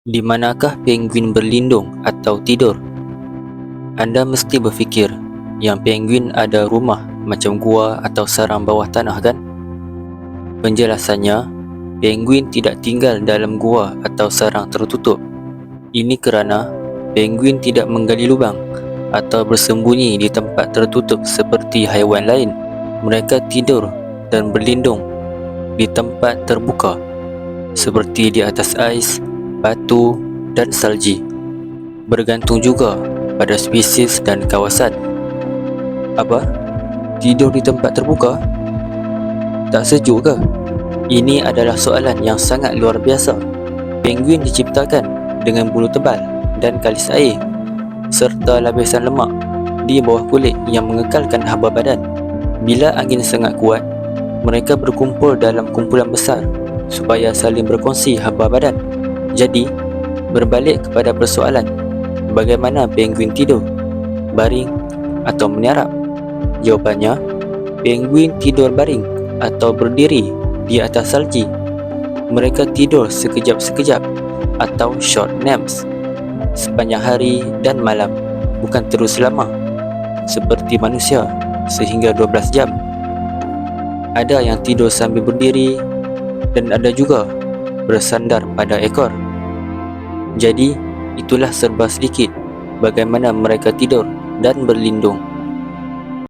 Di manakah penguin berlindung atau tidur? Anda mesti berfikir yang penguin ada rumah macam gua atau sarang bawah tanah, kan? Penjelasannya, penguin tidak tinggal dalam gua atau sarang tertutup. Ini kerana penguin tidak menggali lubang atau bersembunyi di tempat tertutup seperti haiwan lain. Mereka tidur dan berlindung di tempat terbuka seperti di atas ais, batu dan salji. Bergantung juga pada spesies dan kawasan. Apa? Tidur di tempat terbuka? Tak sejuk ke? Ini adalah soalan yang sangat luar biasa. Penguin diciptakan dengan bulu tebal dan kalis air serta lapisan lemak di bawah kulit yang mengekalkan haba badan. Bila angin sangat kuat, mereka berkumpul dalam kumpulan besar supaya saling berkongsi haba badan. Jadi, berbalik kepada persoalan, bagaimana penguin tidur? Baring atau meniarap? Jawapannya, penguin tidur baring atau berdiri di atas salji. Mereka tidur sekejap-sekejap atau short naps sepanjang hari dan malam, bukan terus lama seperti manusia sehingga 12 jam. Ada yang tidur sambil berdiri dan ada juga bersandar pada ekor. Jadi, itulah serba sedikit bagaimana mereka tidur dan berlindung.